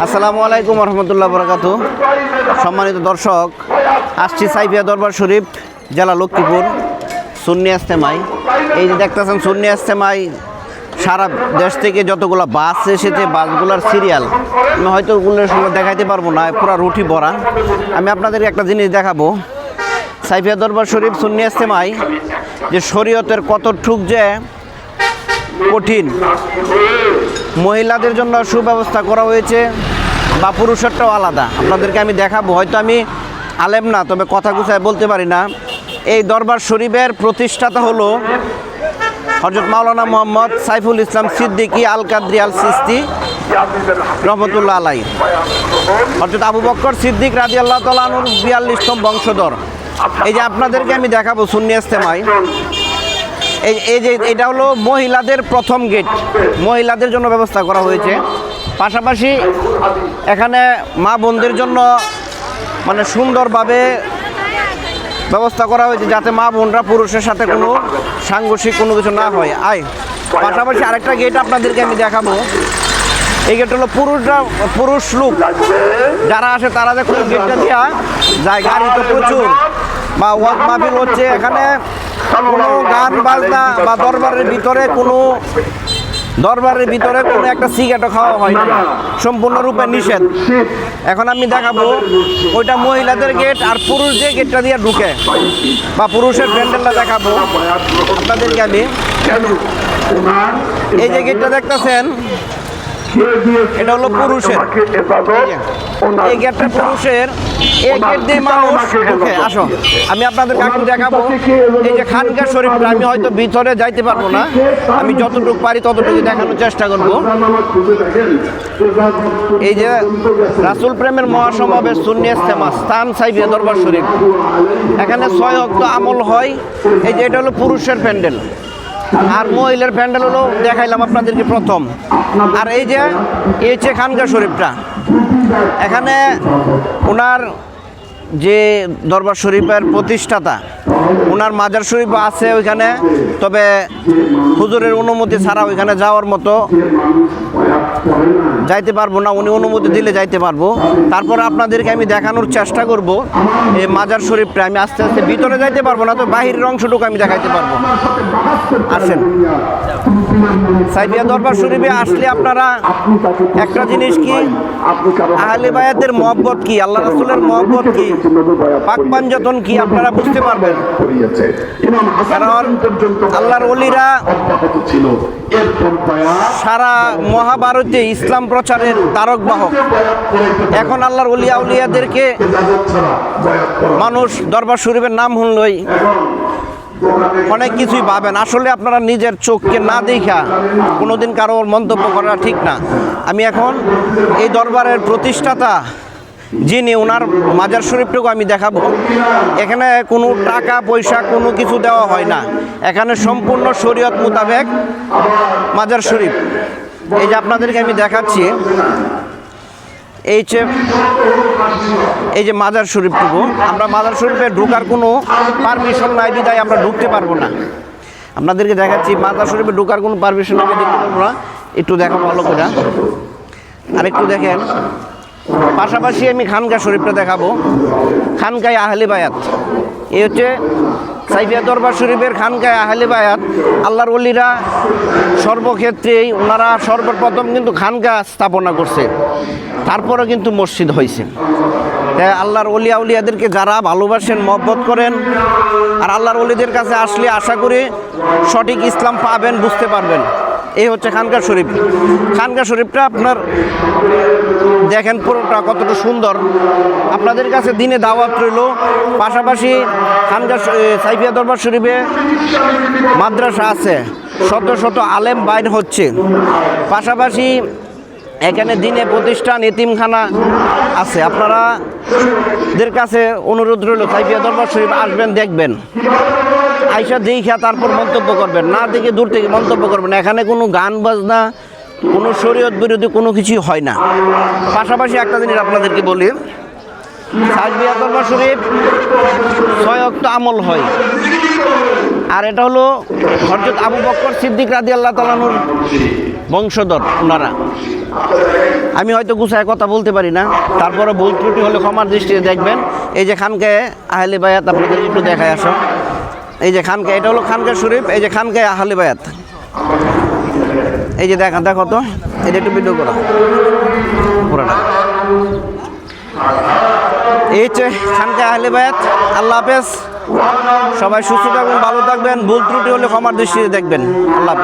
আসসালামু আলাইকুম রহমতুল্লাহ বরকাতু। সম্মানিত দর্শক, আসছি সাইফিয়া দরবার শরীফ, জেলা লক্ষ্মীপুর, সুন্নি ইজতেমায়। এই যে দেখতেছেন সুন্নি ইজতেমায় সারা দেশ থেকে যতগুলো বাস এসেছে, বাসগুলোর সিরিয়াল আমি হয়তো ওগুলোর সঙ্গে দেখাইতে পারবো না, পুরো রুটি ভরা। আমি আপনাদেরকে একটা জিনিস দেখাবো, সাইফিয়া দরবার শরীফ সুন্নি ইজতেমায় যে শরীয়তের কতটুক যে কঠিন, মহিলাদের জন্য সুব্যবস্থা করা হয়েছে বা পুরুষেরটাও আলাদা। আপনাদেরকে আমি দেখাবো, হয়তো আমি আলেম না, তবে কথা গুছায় বলতে পারি না। এই দরবার শরীফের প্রতিষ্ঠাতা হলো হযরত মাওলানা মোহাম্মদ সাইফুল ইসলাম সিদ্দিকী আল কাদরি আল সিস্তি রহমতুল্লাহ আলাই। হযরত আবু বকর সিদ্দিক রাদিয়াল্লাহু তাআলা আনহুর ৪২তম বংশধর। এই যে আপনাদেরকে আমি দেখাবো সুন্নি ইজতেমায়, এই যে এটা হলো মহিলাদের প্রথম গেট, মহিলাদের জন্য ব্যবস্থা করা হয়েছে। পাশাপাশি এখানে মা বোনদের জন্য মানে সুন্দরভাবে ব্যবস্থা করা হয়েছে, যাতে মা বোনরা পুরুষের সাথে কোনো সাংঘর্ষিক কোনো কিছু না হয়। পাশাপাশি আরেকটা গেট আপনাদেরকে আমি দেখাবো। এই গেট হলো পুরুষ লোক যারা আসে তারা দেখুন গেটটা দেওয়া যায়। গাড়ি তো প্রচুর বা ওয়াজ মাহফিল হচ্ছে, এখানে কোনো গান বাজনা বা দরবারের ভিতরে কোনো একটা সিগারেটও খাওয়া হয় না, সম্পূর্ণরূপে নিষেধ। এখন আমি দেখাবো ওইটা মহিলাদের গেট, আর পুরুষ যে গেটটা দিয়ে ঢুকে বা পুরুষের প্যান্ডেলটা দেখাবো আপনাদেরকে আমি। এই যে গেটটা দেখতেছেন, এটা হলো পুরুষের, এই গেটটা পুরুষের। এই গেট দিয়ে মানুষ ঢুকে। আসো আমি আপনাদেরকে একটু দেখাবো। এই যে খানকা শরীফটা, আমি হয়তো ভিতরে যাইতে পারবো না, আমি যতটুকু পারি ততটুকু দেখানোর চেষ্টা করব। এই যে রাসূল প্রেমের মহাসমাবেশ সুন্নি ইজতেমা স্থান সাইফিয়া দরবার শরীফ, এখানে ৬ ওয়াক্ত আমল হয়। এই যে এটা হলো পুরুষের প্যান্ডেল, আর মহিলার প্যান্ডেল হলো দেখাইলাম আপনাদেরকে প্রথম। আর এই যে খানকা শরীফটা, এখানে ওনার যে দরবার শরীফের প্রতিষ্ঠাতা, ওনার মাজার শরীফ আছে ওইখানে, তবে হুজুরের অনুমতি ছাড়া ওইখানে যাওয়ার মতো যাইতে পারবো না, উনি অনুমতি দিলে যাইতে পারবো। তারপর আপনাদেরকে আমি দেখানোর চেষ্টা করব এই মাজার শরীফটা। আমি আস্তে আস্তে ভিতরে যাইতে পারবো না, তো বাহিরের অংশটুকু আমি দেখাইতে পারবো। আসেন, সাইফিয়া দরবার শরীফে আসলে আপনারা একটা জিনিস কি, আহলে বায়াতের মহব্বত কি, আল্লাহ রাসূলের মহব্বত কি, পাক পাঞ্জাতন কি, আপনারা বুঝতে পারবেন। কারণ আল্লাহর ওলিরা সারা মহাভারতে ইসলাম প্রচারের তারক বাহক। এখন আল্লাহর ওলিয়া উলিয়াদেরকে মানুষ দরবার শরীফের নাম শুনলই অনেক কিছুই ভাবেন। আসলে আপনারা নিজের চোখকে না দেখা কোনোদিন কারোর মন্তব্য করা ঠিক না। আমি এখন এই দরবারের প্রতিষ্ঠাতা যিনি, ওনার মাজার শরীফটুকু আমি দেখাবো। এখানে কোনো টাকা পয়সা কোনো কিছু দেওয়া হয় না, এখানে সম্পূর্ণ শরীয়ত মোতাবেক মাজার শরীফ। এই যে আপনাদেরকে আমি দেখাচ্ছি, এই যে মাজার শরীফটুকু, আমরা মাজার শরীফে ঢোকার কোনো পারমিশন নাই, বিধায় আমরা ঢুকতে পারবো না। আপনাদেরকে দেখাচ্ছি মাজার শরীফে ঢোকার কোনো পারমিশন আমি দেখতে পারবো না। একটু দেখাবো ভালো করে, আর একটু দেখেন। পাশাপাশি আমি খানকা শরীফটা দেখাবো, খানকায় আহলে বায়াত। এই হচ্ছে সাইফিয়া দরবার শরীফের খানকায় আহলে বায়াত। আল্লাহর ওলিরা সর্বক্ষেত্রেই ওনারা সর্বপ্রথম কিন্তু খানকা স্থাপনা করছে, তারপরে কিন্তু মসজিদ হয়েছে। তাই আল্লাহর ওলিয়া উলিয়াদেরকে যারা ভালোবাসেন, মহব্বত করেন, আর আল্লাহর ওলিদের কাছে আসলে আশা করি সঠিক ইসলাম পাবেন, বুঝতে পারবেন। এই হচ্ছে খানকা শরীফ। খানকা শরীফটা আপনার দেখেন পুরোটা কতটা সুন্দর। আপনাদের কাছে দিনে দাওয়াত রইল। পাশাপাশি খানকা সাইফিয়া দরবার শরীফে মাদ্রাসা আছে, শত শত আলেম বাইর হচ্ছে। পাশাপাশি এখানে দিনে প্রতিষ্ঠান, এতিমখানা আছে। আপনারাদের কাছে অনুরোধ রইল সাইফিয়া দরবার শরীফ আসবেন, দেখবেন, আইসা দেখা তারপর মন্তব্য করবেন, না দেখে দূর থেকে মন্তব্য করবেন। এখানে কোনো গান বাজনা, কোনো শরীয়ত বিরোধী কোনো কিছুই হয় না। পাশাপাশি একটা জিনিস আপনাদেরকে বলি, সাইফিয়া দরবার শরীফ ৬ ওয়াক্ত আমল হয়, আর এটা হলো হযরত আবু বকর সিদ্দিক রাদিয়াল্লাহু তাআলা আনহুর বংশধর ওনারা। আমি হয়তো গুছায় কথা বলতে পারি না, তারপরে ভুল ত্রুটি হলে ক্ষমার দৃষ্টিতে দেখবেন। এই যে খানকায় আহলে বায়াত আপনাদের একটু দেখায় আসো। এই যে খানকা, এটা হলো খানকা শরীফ, এই যে খানকায় আহলে বায়াত। এই যে দেখা, দেখো তো, এটা একটু ভিডিও করো পুরোটা। এই হচ্ছে খানকায় আহলে বায়াত। আল্লাহ হাফেজ, সবাই সুস্থ থাকবেন, ভালো থাকবেন, ভুল ত্রুটি হলে ক্ষমার দৃষ্টিতে দেখবেন। আল্লাহ হাফেজ।